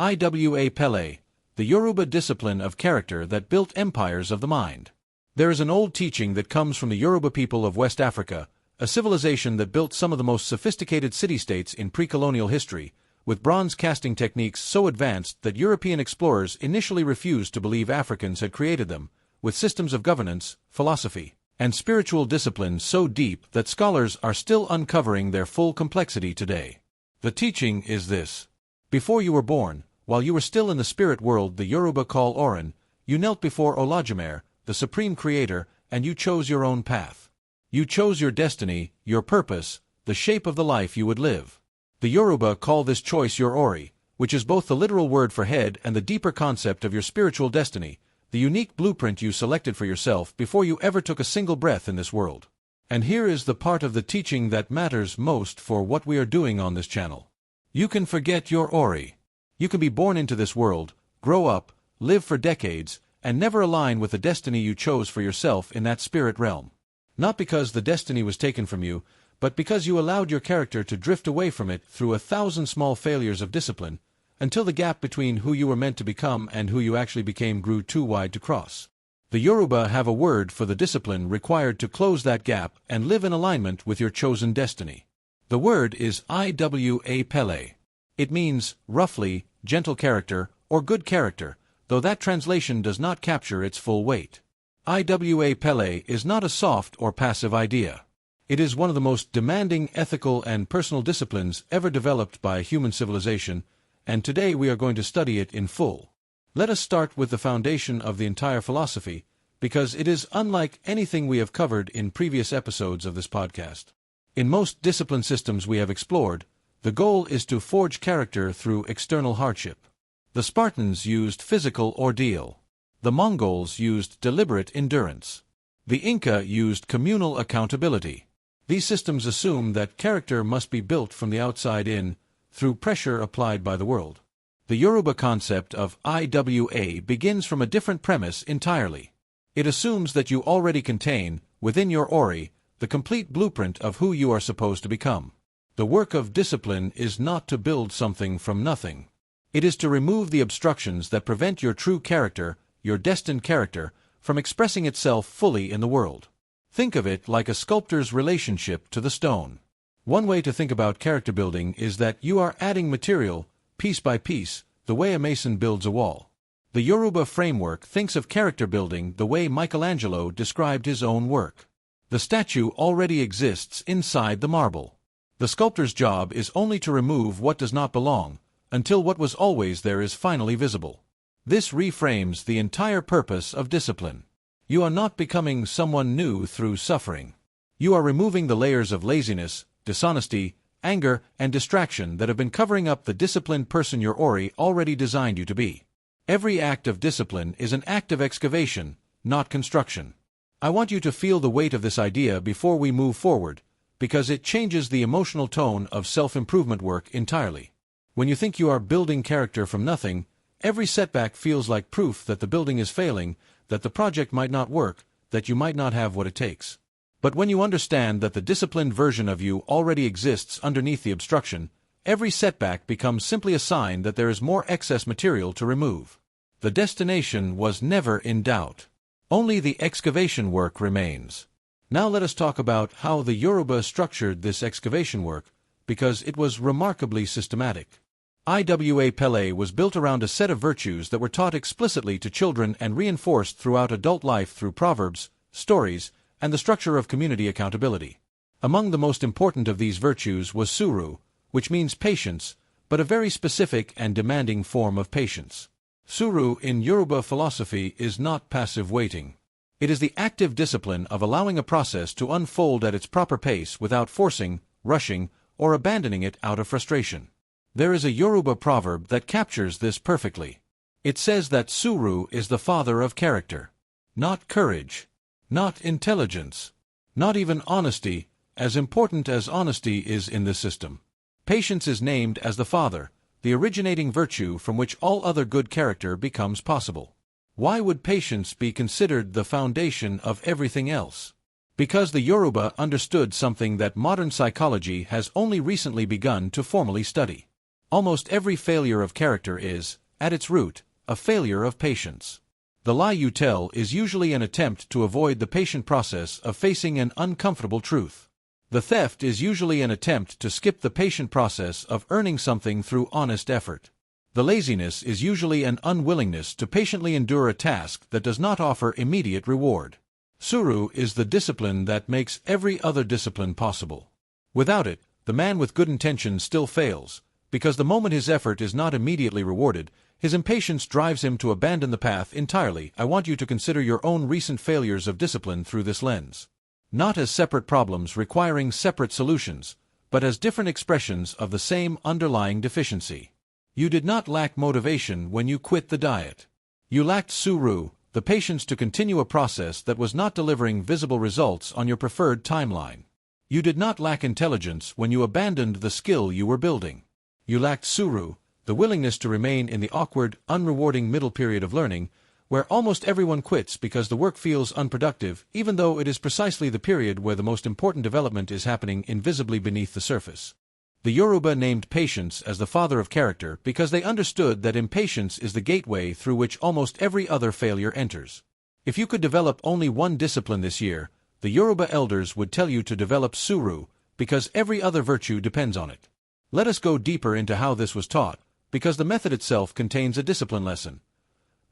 Iwa-pele, the Yoruba discipline of character that built empires of the mind. There is an old teaching that comes from the Yoruba people of West Africa, a civilization that built some of the most sophisticated city-states in pre-colonial history, with bronze casting techniques so advanced that European explorers initially refused to believe Africans had created them, with systems of governance, philosophy, and spiritual discipline so deep that scholars are still uncovering their full complexity today. The teaching is this. Before you were born, while you were still in the spirit world the Yoruba call Orin, you knelt before Olodumare, the supreme creator, and you chose your own path. You chose your destiny, your purpose, the shape of the life you would live. The Yoruba call this choice your Ori, which is both the literal word for head and the deeper concept of your spiritual destiny, the unique blueprint you selected for yourself before you ever took a single breath in this world. And here is the part of the teaching that matters most for what we are doing on this channel. You can forget your Ori. You can be born into this world, grow up, live for decades, and never align with the destiny you chose for yourself in that spirit realm. Not because the destiny was taken from you, but because you allowed your character to drift away from it through 1,000 small failures of discipline, until the gap between who you were meant to become and who you actually became grew too wide to cross. The Yoruba have a word for the discipline required to close that gap and live in alignment with your chosen destiny. The word is iwa-pele. It means, roughly, gentle character or good character, though that translation does not capture its full weight. Iwa-pele is not a soft or passive idea. It is one of the most demanding ethical and personal disciplines ever developed by human civilization, and today we are going to study it in full. Let us start with the foundation of the entire philosophy, because it is unlike anything we have covered in previous episodes of this podcast. In most discipline systems we have explored, the goal is to forge character through external hardship. The Spartans used physical ordeal. The Mongols used deliberate endurance. The Inca used communal accountability. These systems assume that character must be built from the outside in, through pressure applied by the world. The Yoruba concept of IWA begins from a different premise entirely. It assumes that you already contain, within your Ori, the complete blueprint of who you are supposed to become. The work of discipline is not to build something from nothing. It is to remove the obstructions that prevent your true character, your destined character, from expressing itself fully in the world. Think of it like a sculptor's relationship to the stone. One way to think about character building is that you are adding material, piece by piece, the way a mason builds a wall. The Yoruba framework thinks of character building the way Michelangelo described his own work. The statue already exists inside the marble. The sculptor's job is only to remove what does not belong, until what was always there is finally visible. This reframes the entire purpose of discipline. You are not becoming someone new through suffering. You are removing the layers of laziness, dishonesty, anger, and distraction that have been covering up the disciplined person your Ori already designed you to be. Every act of discipline is an act of excavation, not construction. I want you to feel the weight of this idea before we move forward, because it changes the emotional tone of self-improvement work entirely. When you think you are building character from nothing, every setback feels like proof that the building is failing, that the project might not work, that you might not have what it takes. But when you understand that the disciplined version of you already exists underneath the obstruction, every setback becomes simply a sign that there is more excess material to remove. The destination was never in doubt. Only the excavation work remains. Now let us talk about how the Yoruba structured this excavation work, because it was remarkably systematic. Iwa-pele was built around a set of virtues that were taught explicitly to children and reinforced throughout adult life through proverbs, stories, and the structure of community accountability. Among the most important of these virtues was suuru, which means patience, but a very specific and demanding form of patience. Suuru in Yoruba philosophy is not passive waiting. It is the active discipline of allowing a process to unfold at its proper pace without forcing, rushing, or abandoning it out of frustration. There is a Yoruba proverb that captures this perfectly. It says that suuru is the father of character. Not courage. Not intelligence. Not even honesty, as important as honesty is in this system. Patience is named as the father, the originating virtue from which all other good character becomes possible. Why would patience be considered the foundation of everything else? Because the Yoruba understood something that modern psychology has only recently begun to formally study. Almost every failure of character is, at its root, a failure of patience. The lie you tell is usually an attempt to avoid the patient process of facing an uncomfortable truth. The theft is usually an attempt to skip the patient process of earning something through honest effort. The laziness is usually an unwillingness to patiently endure a task that does not offer immediate reward. Suuru is the discipline that makes every other discipline possible. Without it, the man with good intentions still fails, because the moment his effort is not immediately rewarded, his impatience drives him to abandon the path entirely. I want you to consider your own recent failures of discipline through this lens. Not as separate problems requiring separate solutions, but as different expressions of the same underlying deficiency. You did not lack motivation when you quit the diet. You lacked suuru, the patience to continue a process that was not delivering visible results on your preferred timeline. You did not lack intelligence when you abandoned the skill you were building. You lacked suuru, the willingness to remain in the awkward, unrewarding middle period of learning, where almost everyone quits because the work feels unproductive, even though it is precisely the period where the most important development is happening invisibly beneath the surface. The Yoruba named patience as the father of character because they understood that impatience is the gateway through which almost every other failure enters. If you could develop only one discipline this year, the Yoruba elders would tell you to develop suuru, because every other virtue depends on it. Let us go deeper into how this was taught, because the method itself contains a discipline lesson.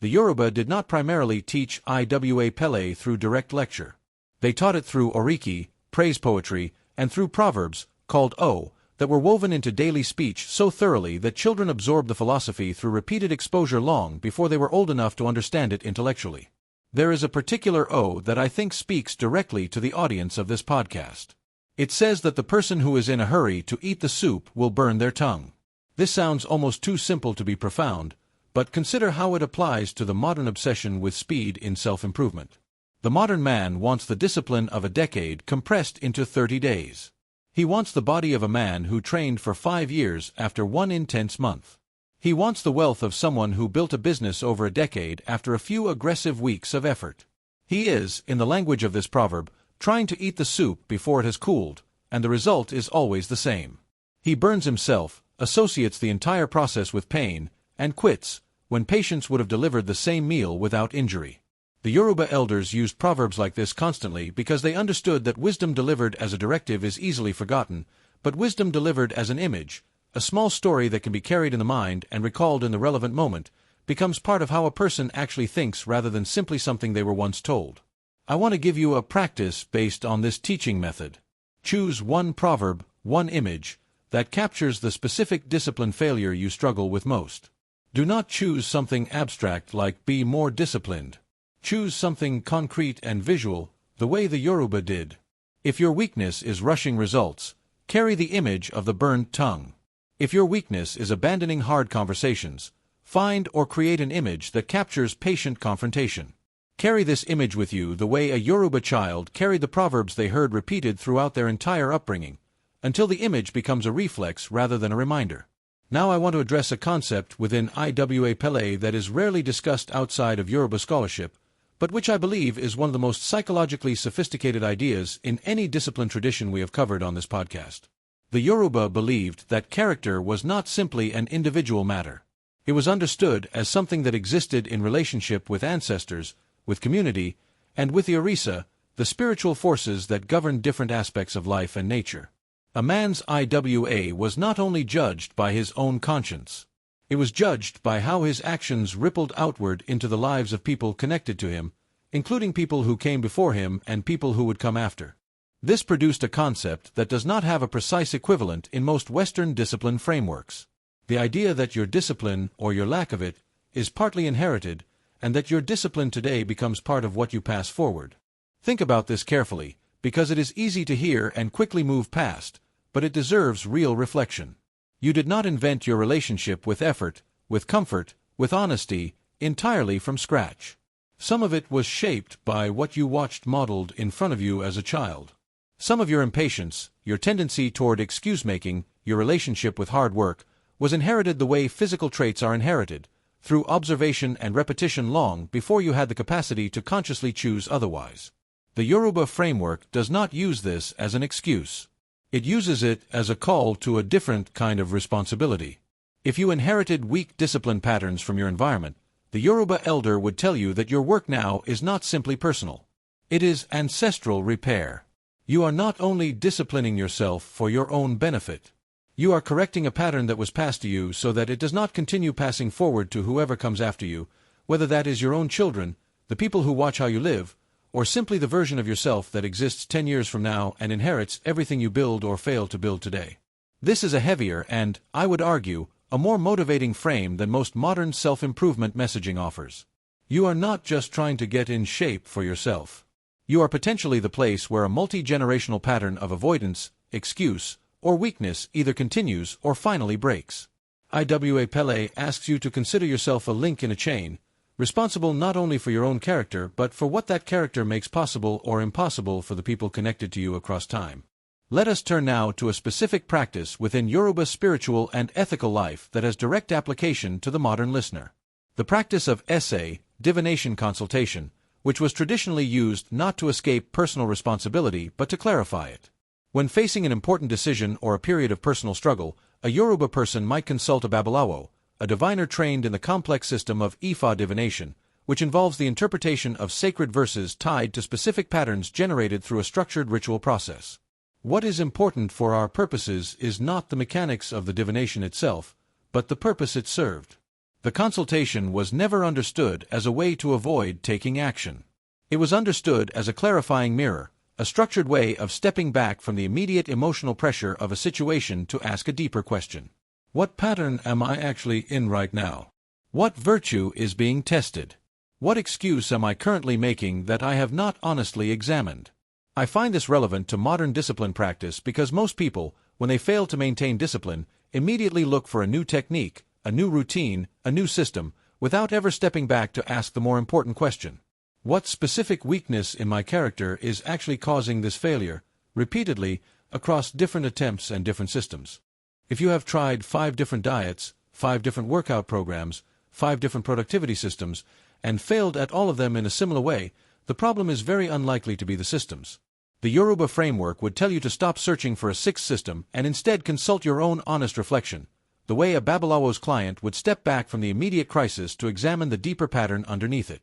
The Yoruba did not primarily teach iwa-pele through direct lecture. They taught it through oriki, praise poetry, and through proverbs, called o, that were woven into daily speech so thoroughly that children absorbed the philosophy through repeated exposure long before they were old enough to understand it intellectually. There is a particular o that I think speaks directly to the audience of this podcast. It says that the person who is in a hurry to eat the soup will burn their tongue. This sounds almost too simple to be profound, but consider how it applies to the modern obsession with speed in self-improvement. The modern man wants the discipline of a decade compressed into 30 days. He wants the body of a man who trained for 5 years after one intense month. He wants the wealth of someone who built a business over a decade after a few aggressive weeks of effort. He is, in the language of this proverb, trying to eat the soup before it has cooled, and the result is always the same. He burns himself, associates the entire process with pain, and quits, when patience would have delivered the same meal without injury. The Yoruba elders used proverbs like this constantly because they understood that wisdom delivered as a directive is easily forgotten, but wisdom delivered as an image, a small story that can be carried in the mind and recalled in the relevant moment, becomes part of how a person actually thinks rather than simply something they were once told. I want to give you a practice based on this teaching method. Choose one proverb, one image, that captures the specific discipline failure you struggle with most. Do not choose something abstract like be more disciplined. Choose something concrete and visual, the way the Yoruba did. If your weakness is rushing results, carry the image of the burned tongue. If your weakness is abandoning hard conversations, find or create an image that captures patient confrontation. Carry this image with you the way a Yoruba child carried the proverbs they heard repeated throughout their entire upbringing, until the image becomes a reflex rather than a reminder. Now I want to address a concept within iwa-pele that is rarely discussed outside of Yoruba scholarship, but which I believe is one of the most psychologically sophisticated ideas in any discipline tradition we have covered on this podcast. The Yoruba believed that character was not simply an individual matter. It was understood as something that existed in relationship with ancestors, with community, and with the orisa, the spiritual forces that govern different aspects of life and nature. A man's iwa was not only judged by his own conscience. It was judged by how his actions rippled outward into the lives of people connected to him, including people who came before him and people who would come after. This produced a concept that does not have a precise equivalent in most Western discipline frameworks. The idea that your discipline, or your lack of it, is partly inherited, and that your discipline today becomes part of what you pass forward. Think about this carefully, because it is easy to hear and quickly move past, but it deserves real reflection. You did not invent your relationship with effort, with comfort, with honesty, entirely from scratch. Some of it was shaped by what you watched modeled in front of you as a child. Some of your impatience, your tendency toward excuse-making, your relationship with hard work, was inherited the way physical traits are inherited, through observation and repetition long before you had the capacity to consciously choose otherwise. The Yoruba framework does not use this as an excuse. It uses it as a call to a different kind of responsibility. If you inherited weak discipline patterns from your environment, the Yoruba elder would tell you that your work now is not simply personal. It is ancestral repair. You are not only disciplining yourself for your own benefit. You are correcting a pattern that was passed to you so that it does not continue passing forward to whoever comes after you, whether that is your own children, the people who watch how you live, or simply the version of yourself that exists 10 years from now and inherits everything you build or fail to build today. This is a heavier and, I would argue, a more motivating frame than most modern self-improvement messaging offers. You are not just trying to get in shape for yourself. You are potentially the place where a multi-generational pattern of avoidance, excuse, or weakness either continues or finally breaks. Iwa-pele asks you to consider yourself a link in a chain, responsible not only for your own character but for what that character makes possible or impossible for the people connected to you across time. Let us turn now to a specific practice within Yoruba spiritual and ethical life that has direct application to the modern listener. The practice of SERA, divination consultation, which was traditionally used not to escape personal responsibility but to clarify it. When facing an important decision or a period of personal struggle, a Yoruba person might consult a babalawo, a diviner trained in the complex system of Ifa divination, which involves the interpretation of sacred verses tied to specific patterns generated through a structured ritual process. What is important for our purposes is not the mechanics of the divination itself, but the purpose it served. The consultation was never understood as a way to avoid taking action. It was understood as a clarifying mirror, a structured way of stepping back from the immediate emotional pressure of a situation to ask a deeper question. What pattern am I actually in right now? What virtue is being tested? What excuse am I currently making that I have not honestly examined? I find this relevant to modern discipline practice because most people, when they fail to maintain discipline, immediately look for a new technique, a new routine, a new system, without ever stepping back to ask the more important question. What specific weakness in my character is actually causing this failure, repeatedly, across different attempts and different systems? If you have tried 5 different diets, 5 different workout programs, 5 different productivity systems, and failed at all of them in a similar way, the problem is very unlikely to be the systems. The Yoruba framework would tell you to stop searching for a 6th system and instead consult your own honest reflection, the way a babalawo's client would step back from the immediate crisis to examine the deeper pattern underneath it.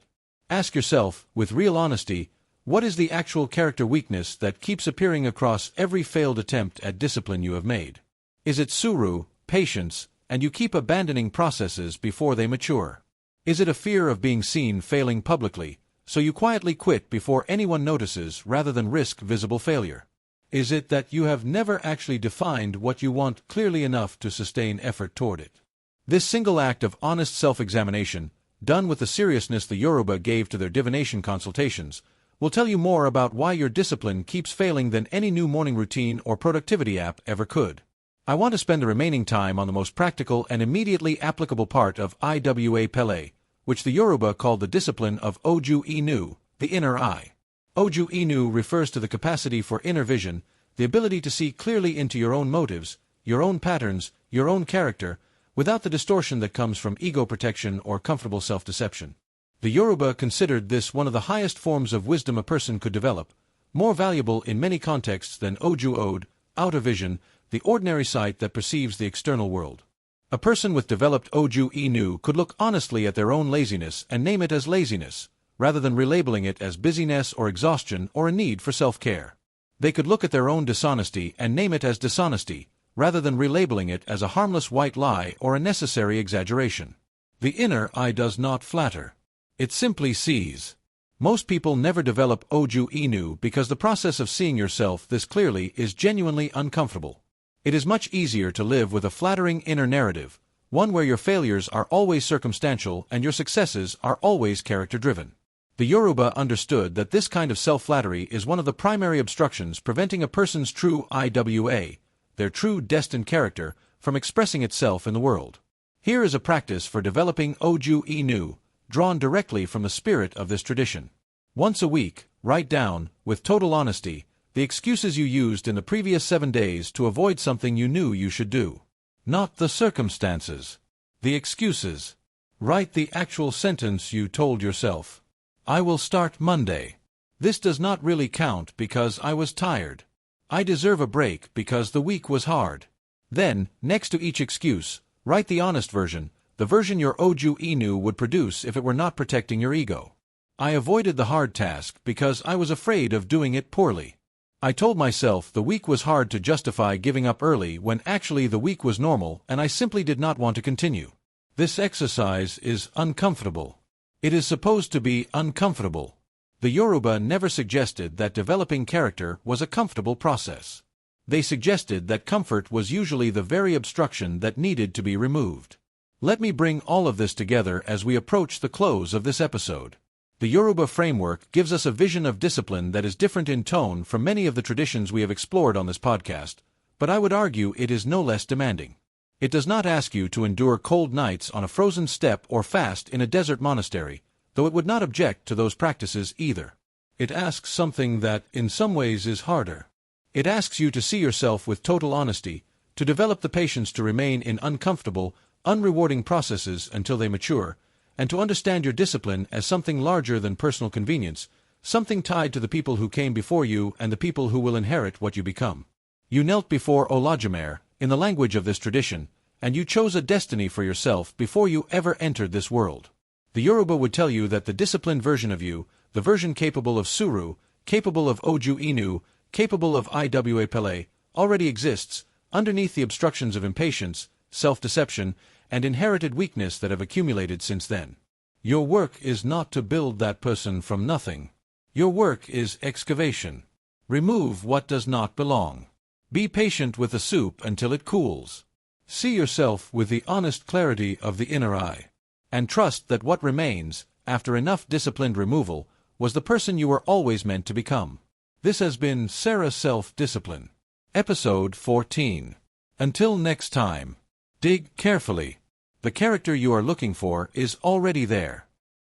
Ask yourself, with real honesty, what is the actual character weakness that keeps appearing across every failed attempt at discipline you have made? Is it suuru, patience, and you keep abandoning processes before they mature? Is it a fear of being seen failing publicly, so you quietly quit before anyone notices rather than risk visible failure? Is it that you have never actually defined what you want clearly enough to sustain effort toward it? This single act of honest self-examination, done with the seriousness the Yoruba gave to their divination consultations, will tell you more about why your discipline keeps failing than any new morning routine or productivity app ever could. I want to spend the remaining time on the most practical and immediately applicable part of Iwa-pele, which the Yoruba called the discipline of oju-inu, the inner eye. Oju-inu refers to the capacity for inner vision, the ability to see clearly into your own motives, your own patterns, your own character, without the distortion that comes from ego protection or comfortable self-deception. The Yoruba considered this one of the highest forms of wisdom a person could develop, more valuable in many contexts than oju-ode, outer vision, the ordinary sight that perceives the external world. A person with developed oju-inu could look honestly at their own laziness and name it as laziness, rather than relabeling it as busyness or exhaustion or a need for self-care. They could look at their own dishonesty and name it as dishonesty, rather than relabeling it as a harmless white lie or a necessary exaggeration. The inner eye does not flatter. It simply sees. Most people never develop oju-inu because the process of seeing yourself this clearly is genuinely uncomfortable. It is much easier to live with a flattering inner narrative, one where your failures are always circumstantial and your successes are always character-driven. The Yoruba understood that this kind of self-flattery is one of the primary obstructions preventing a person's true IWA, their true destined character, from expressing itself in the world. Here is a practice for developing oju-inu, drawn directly from the spirit of this tradition. Once a week, write down, with total honesty, the excuses you used in the previous 7 days to avoid something you knew you should do. Not the circumstances. The excuses. Write the actual sentence you told yourself. I will start Monday. This does not really count because I was tired. I deserve a break because the week was hard. Then, next to each excuse, Write the honest version, the version your Oju Inu would produce if it were not protecting your ego. I avoided the hard task because I was afraid of doing it poorly. I told myself the week was hard to justify giving up early when actually the week was normal and I simply did not want to continue. This exercise is uncomfortable. It is supposed to be uncomfortable. The Yoruba never suggested that developing character was a comfortable process. They suggested that comfort was usually the very obstruction that needed to be removed. Let me bring all of this together as we approach the close of this episode. The Yoruba framework gives us a vision of discipline that is different in tone from many of the traditions we have explored on this podcast, but I would argue it is no less demanding. It does not ask you to endure cold nights on a frozen steppe or fast in a desert monastery, though it would not object to those practices either. It asks something that, in some ways, is harder. It asks you to see yourself with total honesty, to develop the patience to remain in uncomfortable, unrewarding processes until they mature, and to understand your discipline as something larger than personal convenience, something tied to the people who came before you and the people who will inherit what you become. You knelt before Olodumare, in the language of this tradition, and you chose a destiny for yourself before you ever entered this world. The Yoruba would tell you that the disciplined version of you, the version capable of suuru, capable of Oju Inu, capable of iwa-pele, already exists, underneath the obstructions of impatience, self-deception, and inherited weakness that have accumulated since then. Your work is not to build that person from nothing. Your work is excavation. Remove what does not belong. Be patient with the soup until it cools. See yourself with the honest clarity of the inner eye. And trust that what remains, after enough disciplined removal, was the person you were always meant to become. This has been SERA Self Discipline. Episode 14. Until next time. Dig carefully. The character you are looking for is already there.